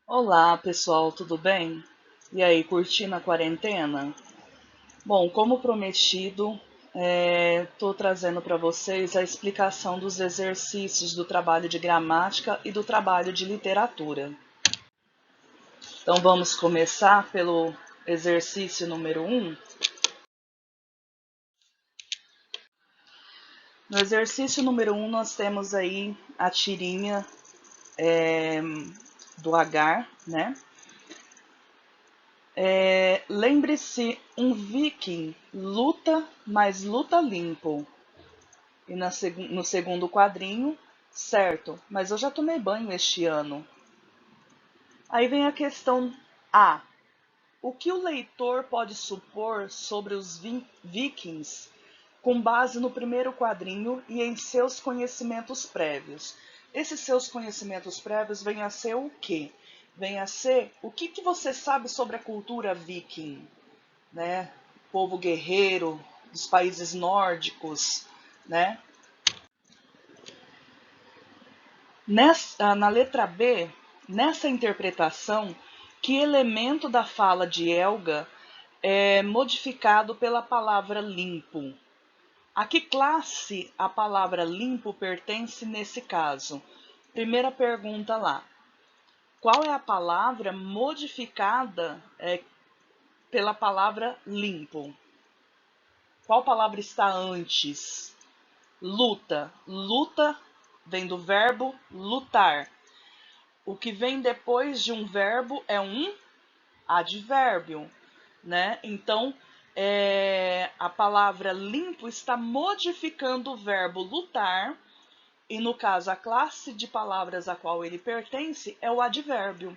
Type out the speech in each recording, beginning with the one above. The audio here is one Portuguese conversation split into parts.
Olá, pessoal, tudo bem? E aí, curtindo a quarentena? Bom, como prometido, estou trazendo para vocês a explicação dos exercícios do trabalho de gramática e do trabalho de literatura. Então, vamos começar pelo exercício número 1. No exercício número 1, nós temos aí a tirinha do Agar, né? Lembre-se, um viking luta, mas luta limpo. E no segundo quadrinho, certo, mas eu já tomei banho este ano. Aí vem a questão A. O que o leitor pode supor sobre os vikings com base no primeiro quadrinho e em seus conhecimentos prévios? Esses seus conhecimentos prévios vêm a ser o quê? Vem a ser o que você sabe sobre a cultura viking, né? Povo guerreiro dos países nórdicos, né? Na letra B, nessa interpretação, que elemento da fala de Helga é modificado pela palavra limpo? A que classe a palavra limpo pertence nesse caso? Primeira pergunta lá. Qual é a palavra modificada pela palavra limpo? Qual palavra está antes? Luta. Luta vem do verbo lutar. O que vem depois de um verbo é um advérbio, né? Então, a palavra limpo está modificando o verbo lutar, e no caso, a classe de palavras a qual ele pertence é o advérbio.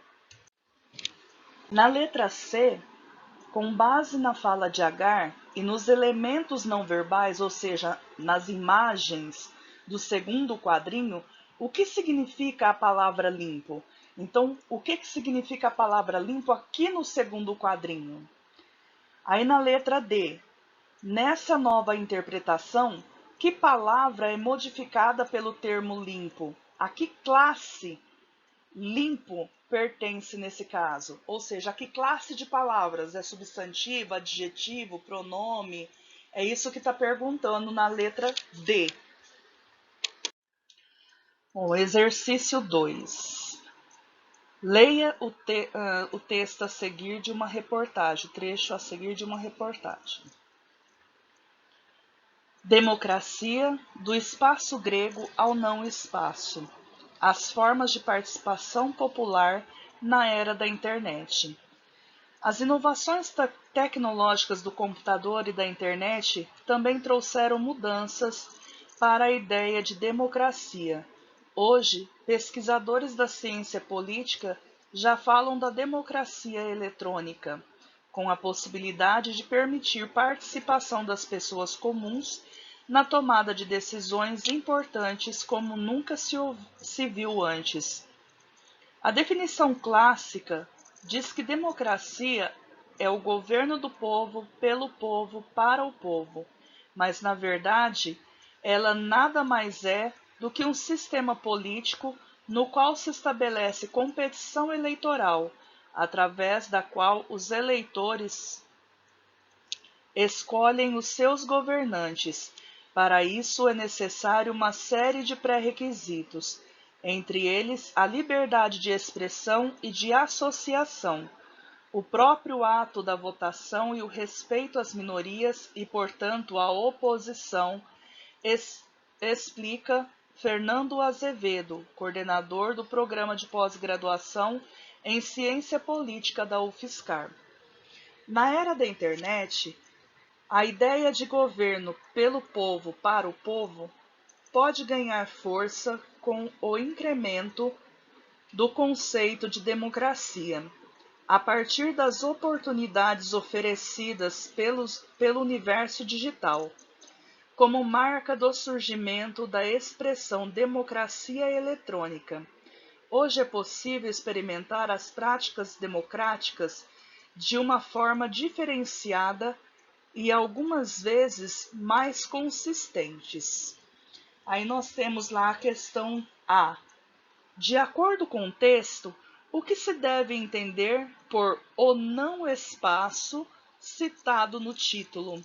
Na letra C, com base na fala de Agar e nos elementos não verbais, ou seja, nas imagens do segundo quadrinho, o que significa a palavra limpo? Então, o que significa a palavra limpo aqui no segundo quadrinho? Aí na letra D, nessa nova interpretação, que palavra é modificada pelo termo limpo? A que classe limpo pertence nesse caso? Ou seja, a que classe de palavras? É substantivo, adjetivo, pronome? É isso que está perguntando na letra D. O exercício 2. Leia o texto a seguir de uma reportagem, trecho a seguir de uma reportagem. Democracia, do espaço grego ao não espaço. As formas de participação popular na era da internet. As inovações tecnológicas do computador e da internet também trouxeram mudanças para a ideia de democracia. Hoje, pesquisadores da ciência política já falam da democracia eletrônica, com a possibilidade de permitir participação das pessoas comuns na tomada de decisões importantes como nunca se viu antes. A definição clássica diz que democracia é o governo do povo, pelo povo, para o povo, mas, na verdade, ela nada mais é do que um sistema político no qual se estabelece competição eleitoral, através da qual os eleitores escolhem os seus governantes. Para isso é necessário uma série de pré-requisitos, entre eles a liberdade de expressão e de associação, o próprio ato da votação e o respeito às minorias e, portanto, à oposição, explica Fernando Azevedo, coordenador do programa de pós-graduação em Ciência Política da UFSCar. Na era da internet, a ideia de governo pelo povo para o povo pode ganhar força com o incremento do conceito de democracia, a partir das oportunidades oferecidas pelo universo digital, como marca do surgimento da expressão democracia eletrônica. Hoje é possível experimentar as práticas democráticas de uma forma diferenciada e algumas vezes mais consistentes. Aí nós temos lá a questão A. De acordo com o texto, O que se deve entender por o não espaço citado no título?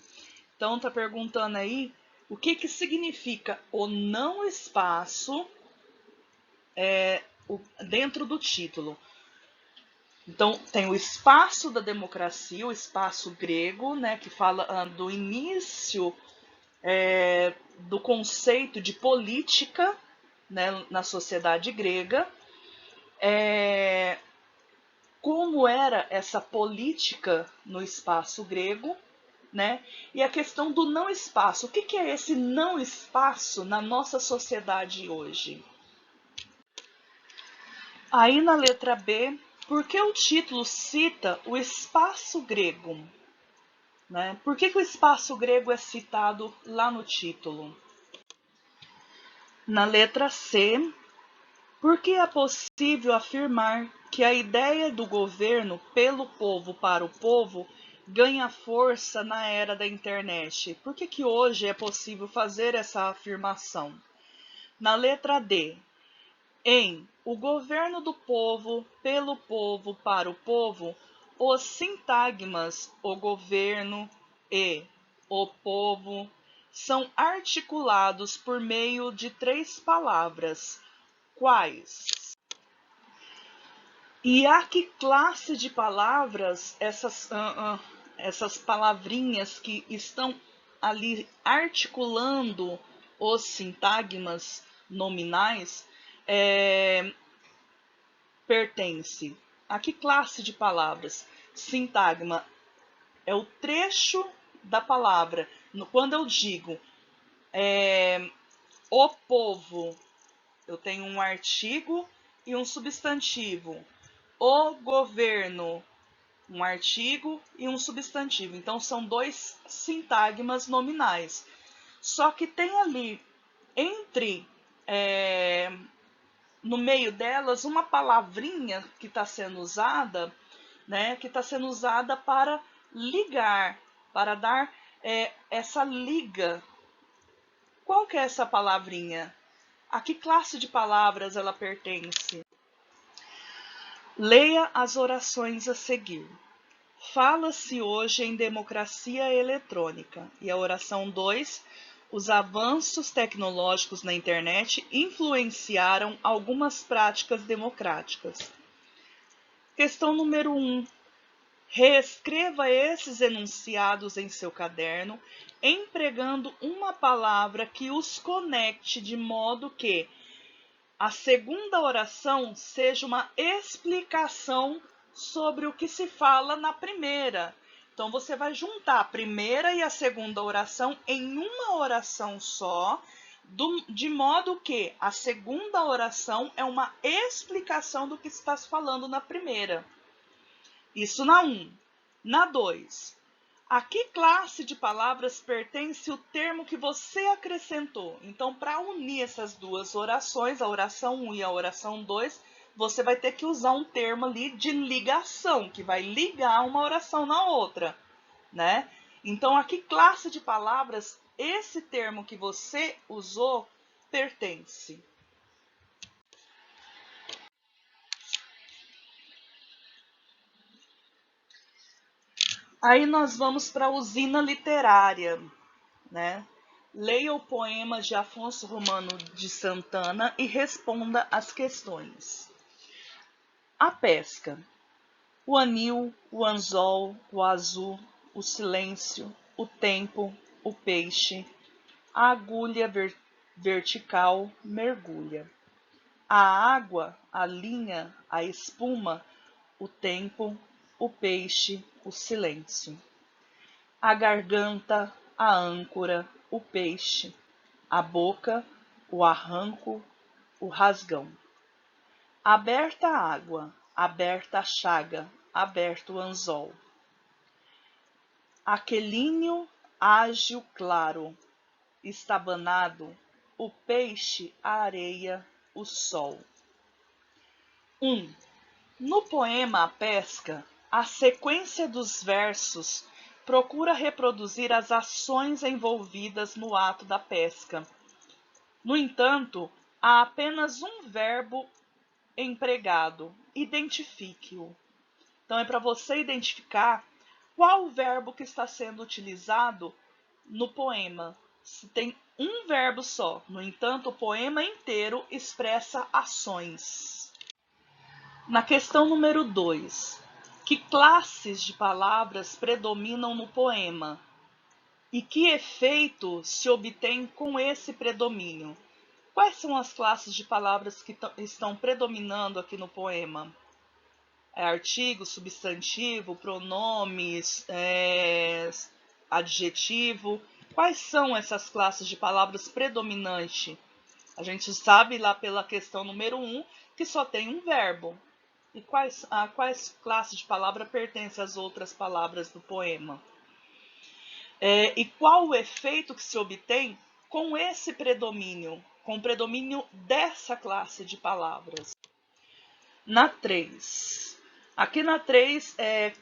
Então, está perguntando aí o que significa o não espaço dentro do título. Então, tem o espaço da democracia, o espaço grego, né, que fala do início do conceito de política, né, na sociedade grega. Como era essa política no espaço grego, né? E a questão do não espaço. O que é esse não espaço na nossa sociedade hoje? Aí na letra B, por que o título cita o espaço grego? Né? Por que o espaço grego é citado lá no título? Na letra C, por que é possível afirmar que a ideia do governo pelo povo para o povo ganha força na era da internet? Por que hoje é possível fazer essa afirmação? Na letra D, em O Governo do Povo, pelo Povo, para o Povo, os sintagmas o governo e o povo são articulados por meio de 3 palavras. Quais? E a que classe de palavras essas palavrinhas que estão ali articulando os sintagmas nominais pertence? A que classe de palavras? Sintagma é o trecho da palavra. Quando eu digo o povo, eu tenho um artigo e um substantivo. O governo, um artigo e um substantivo. Então, são 2 sintagmas nominais. Só que tem ali, no meio delas, uma palavrinha que está sendo usada, né? Que está sendo usada para ligar, para dar essa liga. Qual que é essa palavrinha? A que classe de palavras ela pertence? Leia as orações a seguir. Fala-se hoje em democracia eletrônica. E a oração 2, os avanços tecnológicos na internet influenciaram algumas práticas democráticas. Questão número 1. Reescreva esses enunciados em seu caderno, empregando uma palavra que os conecte de modo que a segunda oração seja uma explicação sobre o que se fala na primeira. Então, você vai juntar a primeira e a segunda oração em uma oração só, de modo que a segunda oração é uma explicação do que está se falando na primeira. Isso na 1. Na 2. A que classe de palavras pertence o termo que você acrescentou? Então, para unir essas 2 orações, a oração 1 e a oração 2, você vai ter que usar um termo ali de ligação, que vai ligar uma oração na outra, né? Então, a que classe de palavras esse termo que você usou pertence? Aí nós vamos para a usina literária, né? Leia o poema de Afonso Romano de Santana e responda as questões. A pesca. O anil, o anzol, o azul, o silêncio, o tempo, o peixe, a agulha vertical mergulha. A água, a linha, a espuma, o tempo, o peixe, o silêncio. A garganta, a âncora, o peixe, a boca, o arranco, o rasgão. Aberta a água, aberta a chaga, aberto o anzol. Aquelíneo ágil claro, estabanado, o peixe, a areia, o sol. 1. No poema A Pesca, a sequência dos versos procura reproduzir as ações envolvidas no ato da pesca. No entanto, há apenas um verbo empregado. Identifique-o. Então, é para você identificar qual o verbo que está sendo utilizado no poema. Se tem um verbo só, no entanto, o poema inteiro expressa ações. Na questão número 2, que classes de palavras predominam no poema? E que efeito se obtém com esse predomínio? Quais são as classes de palavras que estão predominando aqui no poema? Artigo, substantivo, pronomes, adjetivo. Quais são essas classes de palavras predominantes? A gente sabe lá pela questão número 1 que só tem um verbo. E quais classes de palavra pertencem às outras palavras do poema? E qual o efeito que se obtém com esse predomínio, com o predomínio dessa classe de palavras? Na 3. Aqui na 3,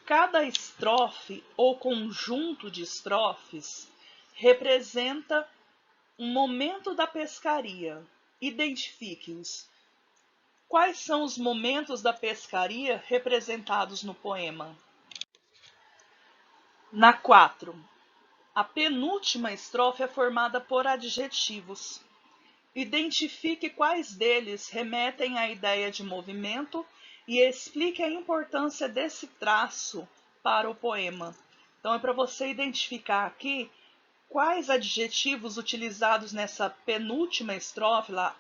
cada estrofe ou conjunto de estrofes representa um momento da pescaria. Identifique-os. Quais são os momentos da pescaria representados no poema? Na 4. A penúltima estrofe é formada por adjetivos. Identifique quais deles remetem à ideia de movimento e explique a importância desse traço para o poema. Então, é para você identificar aqui quais adjetivos utilizados nessa penúltima estrofe, lá,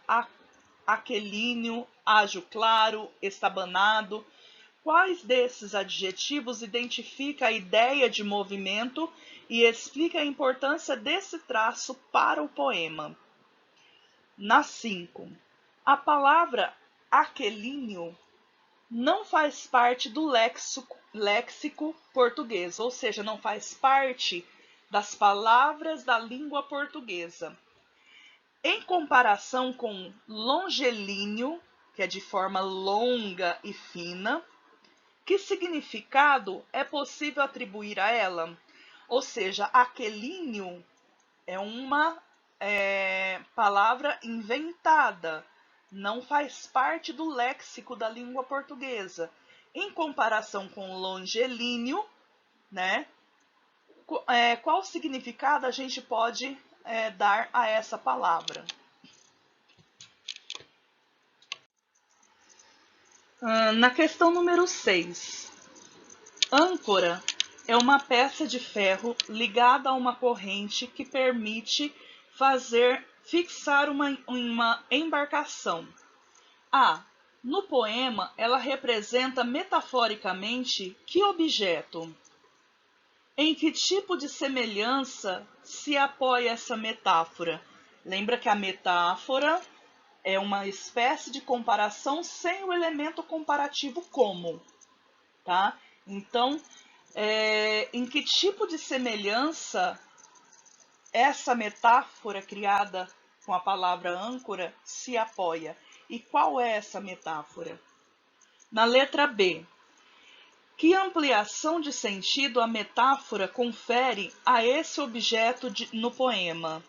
aquilíneo, ágil claro, estabanado. Quais desses adjetivos identifica a ideia de movimento e explica a importância desse traço para o poema? Na 5. A palavra aquilíneo não faz parte do léxico português, ou seja, não faz parte das palavras da língua portuguesa. Em comparação com longilíneo, que é de forma longa e fina, que significado é possível atribuir a ela? Ou seja, aquilíneo é uma palavra inventada, não faz parte do léxico da língua portuguesa. Em comparação com longilíneo, né, qual significado a gente pode dar a essa palavra? Na questão número 6, âncora é uma peça de ferro ligada a uma corrente que permite fixar uma embarcação. No poema, ela representa metaforicamente que objeto? Em que tipo de semelhança se apoia essa metáfora? Lembra que a metáfora é uma espécie de comparação sem o elemento comparativo como, tá? Então, em que tipo de semelhança essa metáfora criada com a palavra âncora se apoia? E qual é essa metáfora? Na letra B, que ampliação de sentido a metáfora confere a esse objeto no poema,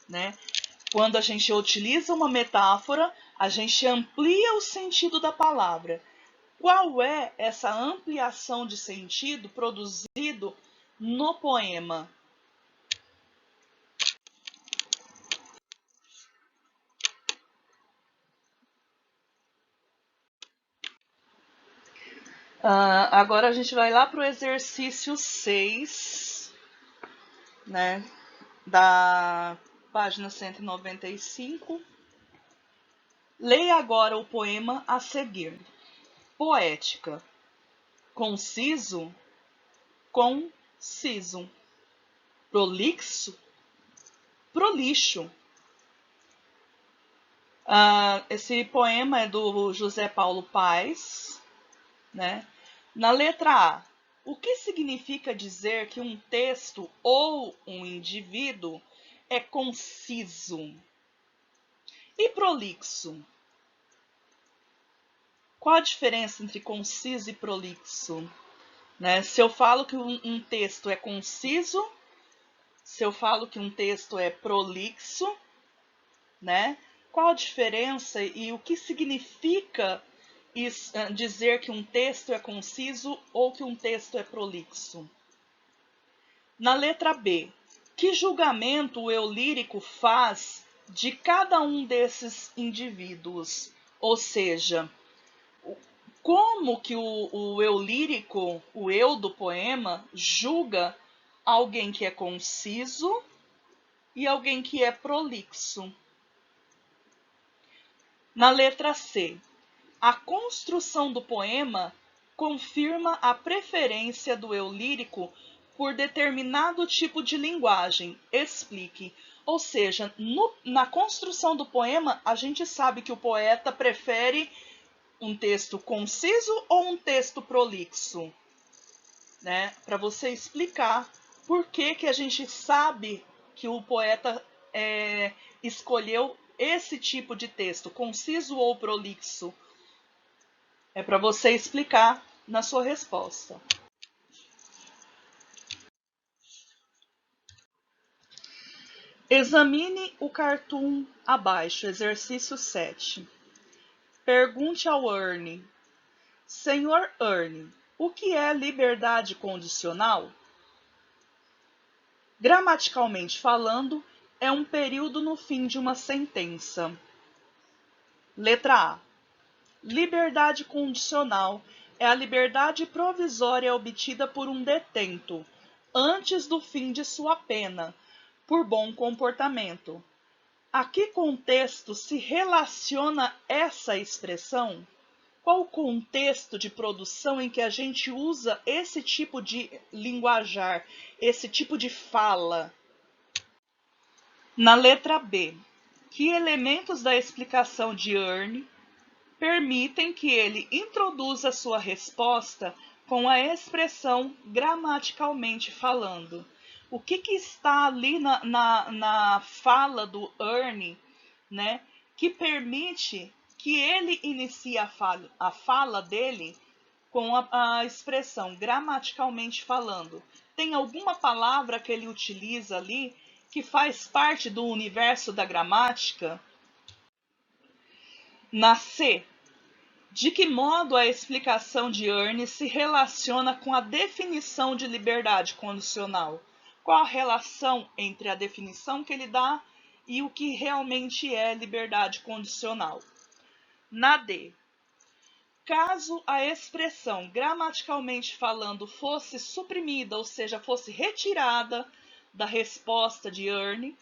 né? Quando a gente utiliza uma metáfora, a gente amplia o sentido da palavra. Qual é essa ampliação de sentido produzido no poema? Agora a gente vai lá para o exercício 6, né, da página 195. Leia agora o poema a seguir. Poética. Conciso, conciso. Prolixo, prolixo. Esse poema é do José Paulo Paes, né? Na letra A, o que significa dizer que um texto ou um indivíduo é conciso? E prolixo? Qual a diferença entre conciso e prolixo? Né? Se eu falo que um texto é conciso, se eu falo que um texto é prolixo, né? Qual a diferença e o que significa dizer que um texto é conciso ou que um texto é prolixo? Na letra B, que julgamento o eu lírico faz de cada um desses indivíduos? Ou seja, como que o eu lírico, o eu do poema, julga alguém que é conciso e alguém que é prolixo? Na letra C, a construção do poema confirma a preferência do eu lírico por determinado tipo de linguagem. Explique. Ou seja, na construção do poema, a gente sabe que o poeta prefere um texto conciso ou um texto prolixo, né? Para você explicar por que a gente sabe que o poeta escolheu esse tipo de texto, conciso ou prolixo. É para você explicar na sua resposta. Examine o cartoon abaixo, exercício 7. Pergunte ao Ernie: Senhor Ernie, o que é liberdade condicional? Gramaticalmente falando, é um período no fim de uma sentença. Letra A. Liberdade condicional é a liberdade provisória obtida por um detento, antes do fim de sua pena, por bom comportamento. A que contexto se relaciona essa expressão? Qual o contexto de produção em que a gente usa esse tipo de linguajar, esse tipo de fala? Na letra B, que elementos da explicação de Ernie permitem que ele introduza sua resposta com a expressão gramaticalmente falando? O que está ali na fala do Ernie, né, que permite que ele inicie a fala dele com a expressão gramaticalmente falando? Tem alguma palavra que ele utiliza ali que faz parte do universo da gramática? Na C, de que modo a explicação de Ernie se relaciona com a definição de liberdade condicional? Qual a relação entre a definição que ele dá e o que realmente é liberdade condicional? Na D, caso a expressão gramaticalmente falando fosse suprimida, ou seja, fosse retirada da resposta de Ernie,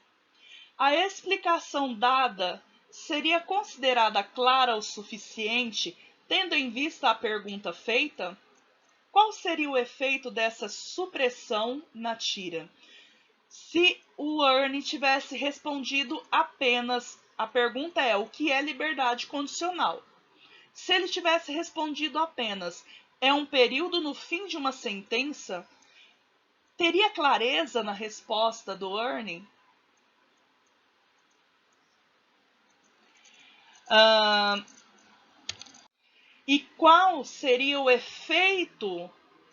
a explicação dada seria considerada clara o suficiente, tendo em vista a pergunta feita? Qual seria o efeito dessa supressão na tira? Se o Ernie tivesse respondido apenas, a pergunta é: o que é liberdade condicional? Se ele tivesse respondido apenas: é um período no fim de uma sentença, teria clareza na resposta do Ernie? E qual seria o efeito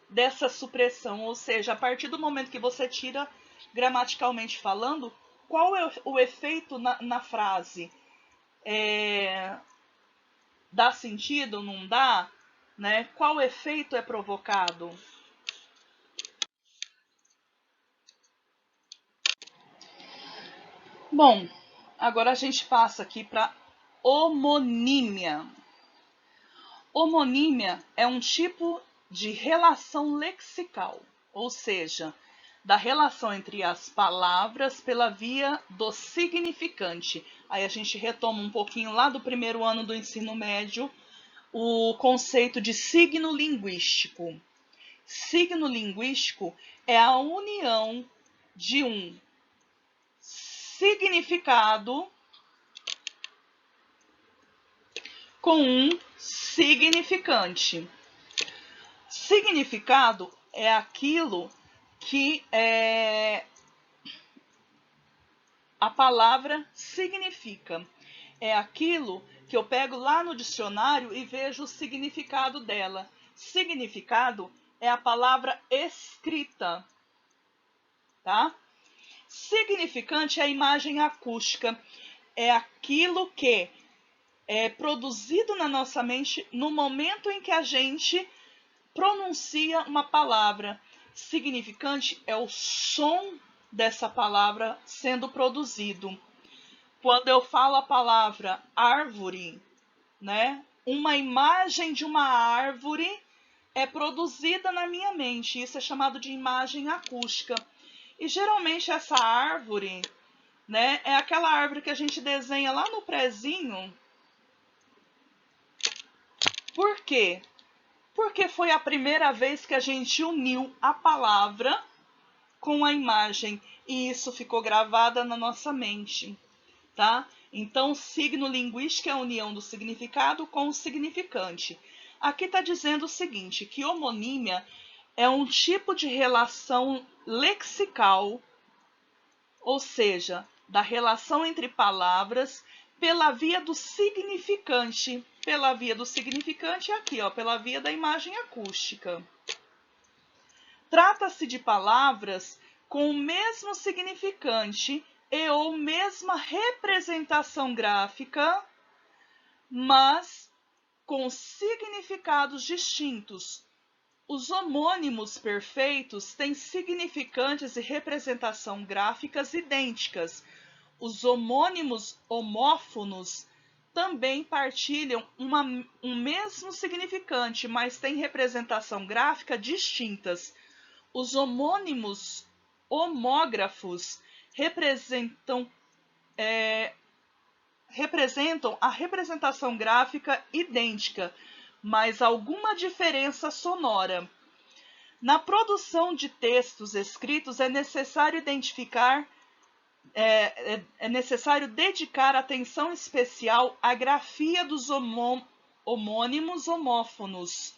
dessa supressão? Ou seja, a partir do momento que você tira gramaticalmente falando, qual é o efeito na frase? Dá sentido? Não dá? Né? Qual efeito é provocado? Bom, agora a gente passa aqui para homonímia. Homonímia é um tipo de relação lexical, ou seja, da relação entre as palavras pela via do significante. Aí a gente retoma um pouquinho lá do primeiro ano do ensino médio o conceito de signo linguístico. Signo linguístico é a união de um significado com um significante. Significado é aquilo que a palavra significa. É aquilo que eu pego lá no dicionário e vejo o significado dela. Significado é a palavra escrita, tá? Significante é a imagem acústica. É aquilo que produzido na nossa mente no momento em que a gente pronuncia uma palavra. Significante é o som dessa palavra sendo produzido. Quando eu falo a palavra árvore, né, uma imagem de uma árvore é produzida na minha mente. Isso é chamado de imagem acústica. E geralmente essa árvore, né, é aquela árvore que a gente desenha lá no prezinho. Por quê? Porque foi a primeira vez que a gente uniu a palavra com a imagem e isso ficou gravada na nossa mente, tá? Então, signo linguístico é a união do significado com o significante. Aqui está dizendo o seguinte, que homonímia é um tipo de relação lexical, ou seja, da relação entre palavras pela via do significante. Pela via do significante aqui, ó, pela via da imagem acústica. Trata-se de palavras com o mesmo significante e ou mesma representação gráfica, mas com significados distintos. Os homônimos perfeitos têm significantes e representação gráficas idênticas. Os homônimos homófonos também partilham um mesmo significante, mas têm representação gráfica distintas. Os homônimos homógrafos representam a representação gráfica idêntica, mas alguma diferença sonora. Na produção de textos escritos é necessário dedicar atenção especial à grafia dos homônimos homófonos,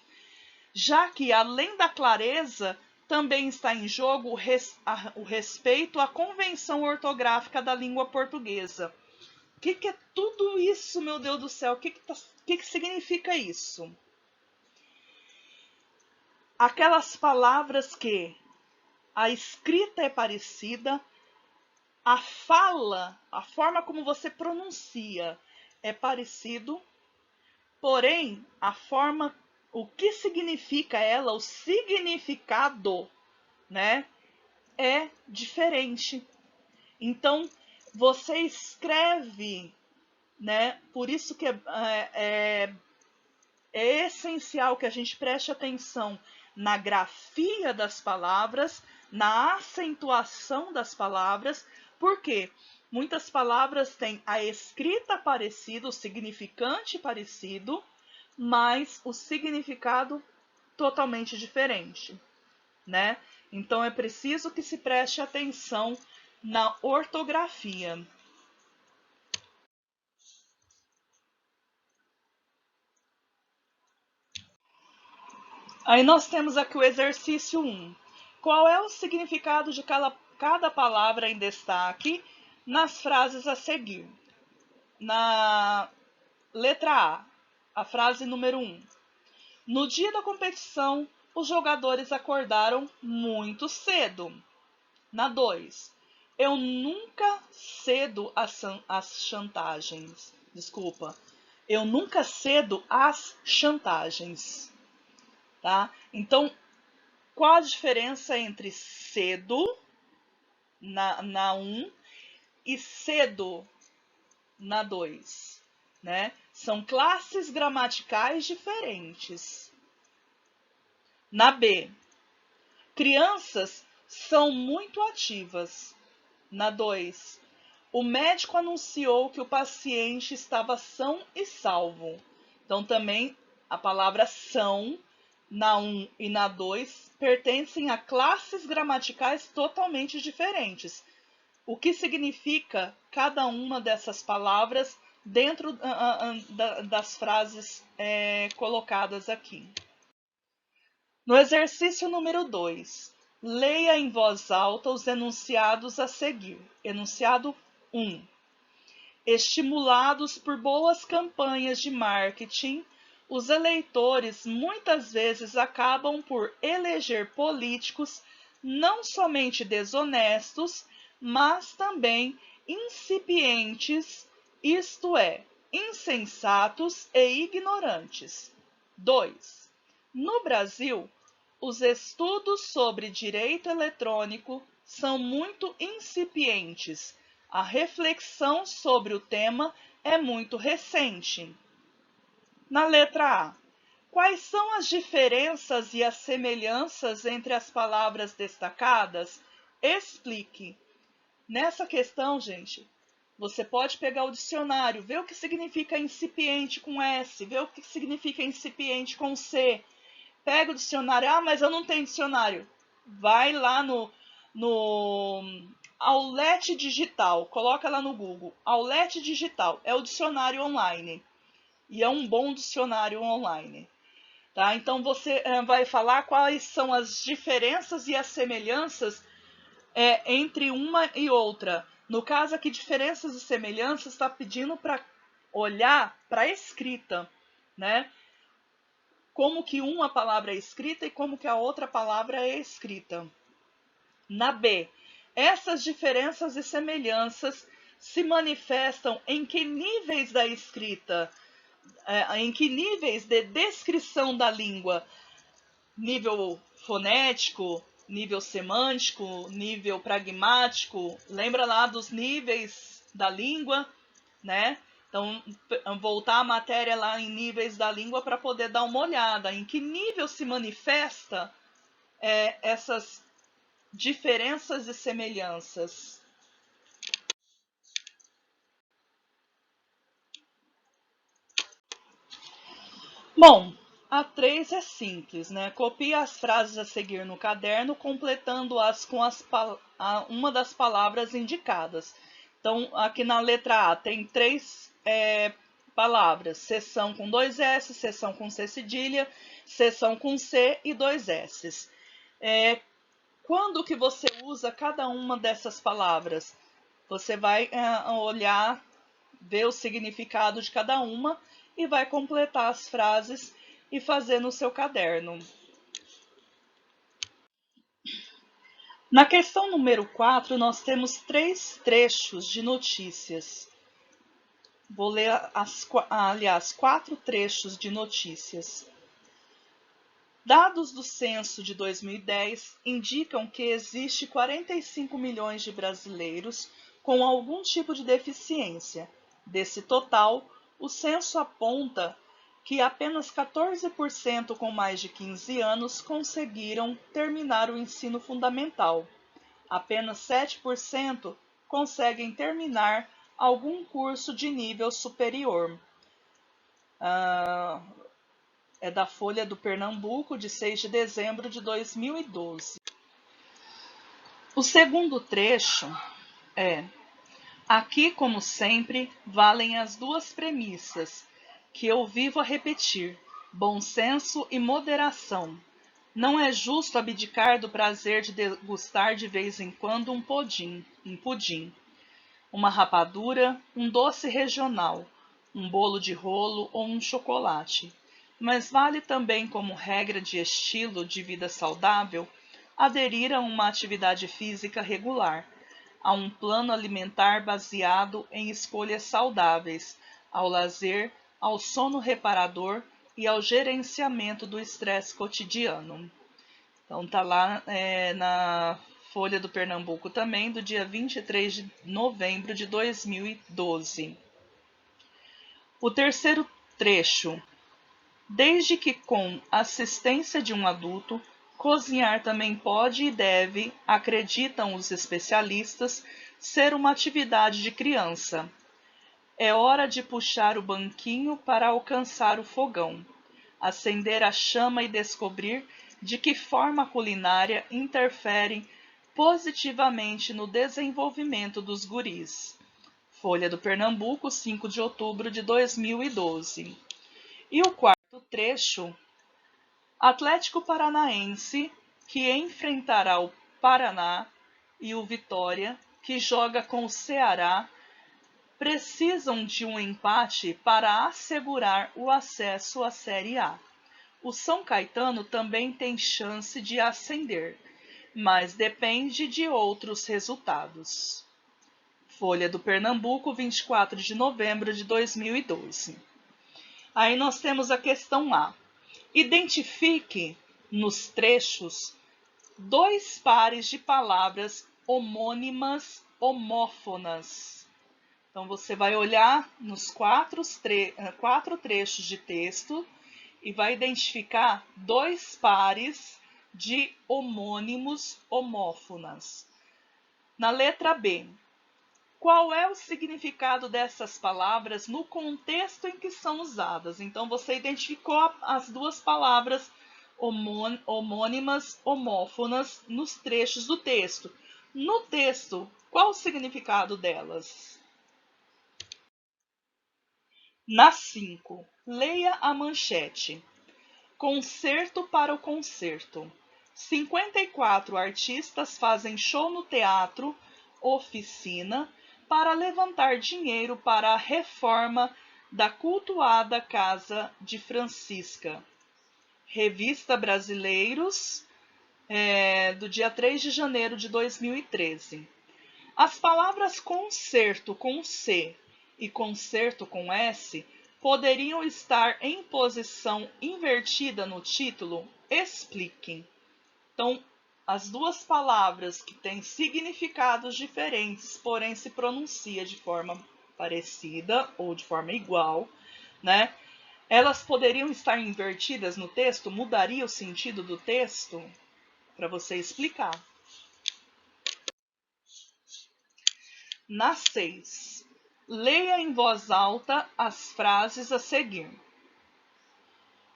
já que, além da clareza, também está em jogo o respeito à convenção ortográfica da língua portuguesa. O que é tudo isso, meu Deus do céu? O que significa isso? Aquelas palavras que a escrita é parecida, a fala, a forma como você pronuncia é parecido, porém, a forma, o que significa ela, o significado, né, é diferente. Então, você escreve, né, por isso que é essencial que a gente preste atenção na grafia das palavras, na acentuação das palavras, porque muitas palavras têm a escrita parecida, o significante parecido, mas o significado totalmente diferente, né? Então é preciso que se preste atenção na ortografia. Aí nós temos aqui o exercício 1. Qual é o significado de cada palavra em destaque nas frases a seguir? Na letra A frase número 1. No dia da competição, os jogadores acordaram muito cedo. Na 2. Eu nunca cedo às chantagens. Desculpa. Eu nunca cedo às chantagens. Tá? Então, qual a diferença entre cedo na 1 e cedo na 2? Né? São classes gramaticais diferentes. Na B, crianças são muito ativas. Na 2, o médico anunciou que o paciente estava são e salvo. Então, também a palavra são na 1 e na 2 pertencem a classes gramaticais totalmente diferentes. O que significa cada uma dessas palavras dentro das frases colocadas aqui. No exercício número 2, leia em voz alta os enunciados a seguir. Enunciado 1. Estimulados por boas campanhas de marketing, os eleitores muitas vezes acabam por eleger políticos não somente desonestos, mas também incipientes, isto é, insensatos e ignorantes. 2. No Brasil, os estudos sobre direito eletrônico são muito incipientes. A reflexão sobre o tema é muito recente. Na letra A, quais são as diferenças e as semelhanças entre as palavras destacadas? Explique. Nessa questão, gente, você pode pegar o dicionário, ver o que significa incipiente com S, ver o que significa incipiente com C. Pega o dicionário, mas eu não tenho dicionário. Vai lá no Aulete Digital, coloca lá no Google. Aulete Digital é o dicionário online. E é um bom dicionário online. Tá? Então você vai falar quais são as diferenças e as semelhanças entre uma e outra. No caso aqui, diferenças e semelhanças, está pedindo para olhar para a escrita, né? Como que uma palavra é escrita e como que a outra palavra é escrita. Na B, essas diferenças e semelhanças se manifestam em que níveis da escrita? Em que níveis de descrição da língua? Nível fonético, nível semântico, nível pragmático. Lembra lá dos níveis da língua, né? Então, voltar a matéria lá em níveis da língua para poder dar uma olhada em que nível se manifesta essas diferenças e semelhanças. Bom, a 3 é simples, né? Copia as frases a seguir no caderno, completando-as com uma das palavras indicadas. Então, aqui na letra A tem 3 palavras: seção com 2 S, seção com C cedilha, seção com C e 2 S. Quando que você usa cada uma dessas palavras? Você vai olhar, ver o significado de cada uma e vai completar as frases e fazer no seu caderno. Na questão número 4, nós temos 3 trechos de notícias. Vou ler, 4 trechos de notícias. Dados do censo de 2010 indicam que existe 45 milhões de brasileiros com algum tipo de deficiência. Desse total, o censo aponta que apenas 14% com mais de 15 anos conseguiram terminar o ensino fundamental. Apenas 7% conseguem terminar algum curso de nível superior. É da Folha do Pernambuco, de 6 de dezembro de 2012. O segundo trecho é: aqui, como sempre, valem as duas premissas, que eu vivo a repetir: bom senso e moderação. Não é justo abdicar do prazer de degustar de vez em quando um pudim, uma rapadura, um doce regional, um bolo de rolo ou um chocolate. Mas vale também como regra de estilo de vida saudável aderir a uma atividade física regular, a um plano alimentar baseado em escolhas saudáveis, ao lazer, ao sono reparador e ao gerenciamento do estresse cotidiano. Então tá lá na Folha do Pernambuco também, do dia 23 de novembro de 2012. O terceiro trecho: desde que com assistência de um adulto, cozinhar também pode e deve, acreditam os especialistas, ser uma atividade de criança. É hora de puxar o banquinho para alcançar o fogão, acender a chama e descobrir de que forma a culinária interfere positivamente no desenvolvimento dos guris. Folha do Pernambuco, 5 de outubro de 2012. E o quarto trecho: Atlético Paranaense, que enfrentará o Paraná, e o Vitória, que joga com o Ceará, precisam de um empate para assegurar o acesso à Série A. O São Caetano também tem chance de ascender, mas depende de outros resultados. Folha do Pernambuco, 24 de novembro de 2012. Aí nós temos a questão A. Identifique nos trechos 2 pares de palavras homônimas homófonas. Então, você vai olhar nos 4 trechos de texto e vai identificar 2 pares de homônimos homófonas. Na letra B, qual é o significado dessas palavras no contexto em que são usadas? Então, você identificou as 2 palavras homônimas homófonas nos trechos do texto. No texto, qual o significado delas? Na 5, leia a manchete. Concerto para o concerto. 54 artistas fazem show no teatro Oficina para levantar dinheiro para a reforma da cultuada Casa de Francisca. Revista Brasileiros, do dia 3 de janeiro de 2013. As palavras concerto com C e concerto com S poderiam estar em posição invertida no título? Explique. Então, as 2 palavras que têm significados diferentes, porém se pronuncia de forma parecida ou de forma igual, né? Elas poderiam estar invertidas no texto? Mudaria o sentido do texto? Para você explicar. Na 6, leia em voz alta as frases a seguir.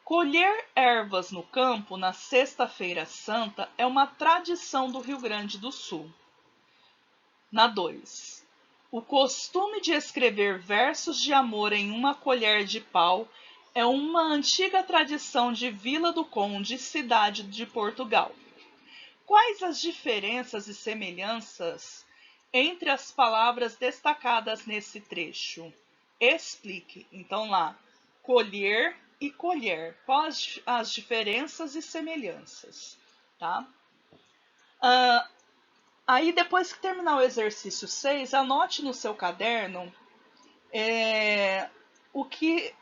Colher ervas no campo na Sexta-feira Santa é uma tradição do Rio Grande do Sul. Na 2, o costume de escrever versos de amor em uma colher de pau é uma antiga tradição de Vila do Conde, cidade de Portugal. Quais as diferenças e semelhanças entre as palavras destacadas nesse trecho? Explique. Então lá, colher e colher. Quais as diferenças e semelhanças? Tá? Aí depois que terminar o exercício 6, anote no seu caderno o que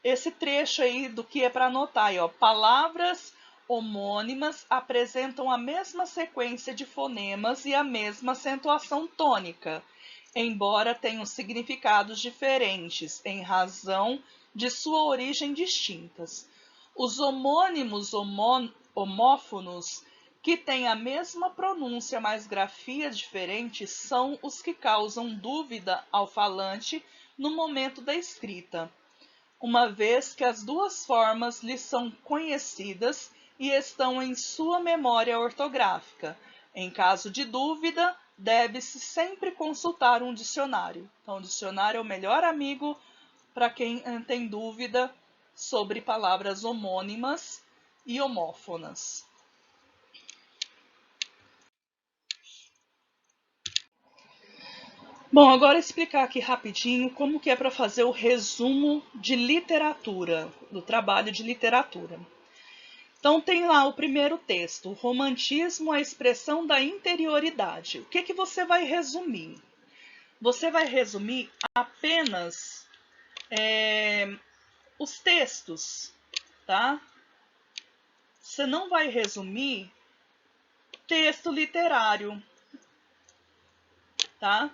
esse trecho aí do que é para anotar aí, ó. Palavras homônimas apresentam a mesma sequência de fonemas e a mesma acentuação tônica, embora tenham significados diferentes em razão de sua origem distintas. Os homônimos homófonos que têm a mesma pronúncia, mas grafia diferente, são os que causam dúvida ao falante no momento da escrita, uma vez que as 2 formas lhe são conhecidas e estão em sua memória ortográfica. Em caso de dúvida, deve-se sempre consultar um dicionário. Então, o dicionário é o melhor amigo para quem tem dúvida sobre palavras homônimas e homófonas. Bom, agora explicar aqui rapidinho como que é para fazer o resumo de literatura, do trabalho de literatura. Então tem lá o primeiro texto, o romantismo, a expressão da interioridade. O que você vai resumir? Você vai resumir apenas os textos, tá? Você não vai resumir texto literário, tá?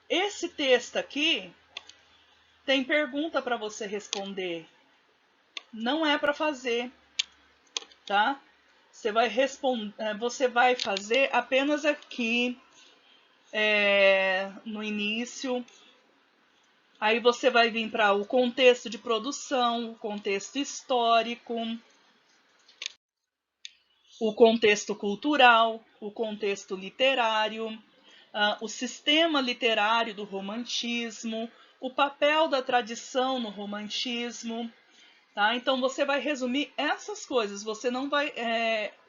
Esse texto aqui tem pergunta para você responder. Não é para fazer, tá? Você vai fazer apenas aqui no início. Aí você vai vir para o contexto de produção, o contexto histórico, o contexto cultural, o contexto literário, o sistema literário do romantismo, o papel da tradição no romantismo, tá? Então você vai resumir essas coisas, você não vai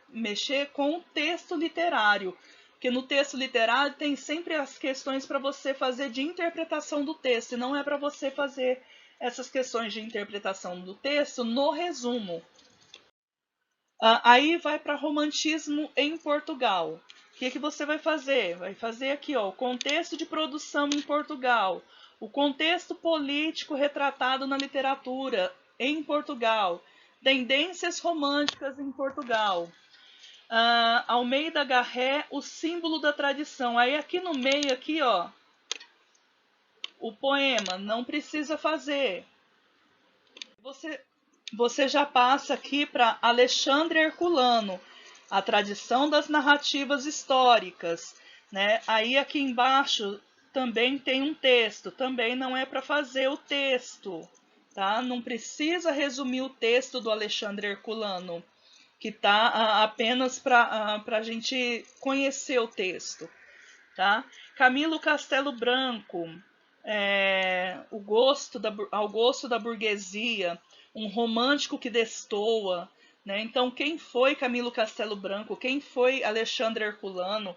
mexer com o texto literário, porque no texto literário tem sempre as questões para você fazer de interpretação do texto, e não é para você fazer essas questões de interpretação do texto no resumo. Aí vai para romantismo em Portugal. O que você vai fazer? Vai fazer aqui, ó, o contexto de produção em Portugal, o contexto político retratado na literatura em Portugal, tendências românticas em Portugal. Almeida Garré, o símbolo da tradição. Aí aqui no meio, aqui, ó, o poema, não precisa fazer. Você já passa aqui para Alexandre Herculano, a tradição das narrativas históricas, né? Aí aqui embaixo também tem um texto, também não é para fazer o texto, tá? Não precisa resumir o texto do Alexandre Herculano, que tá apenas para a gente conhecer o texto, tá? Camilo Castelo Branco, ao gosto da burguesia, um romântico que destoa, né? Então, quem foi Camilo Castelo Branco? Quem foi Alexandre Herculano?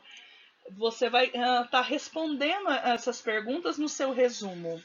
Você vai estar respondendo a essas perguntas no seu resumo.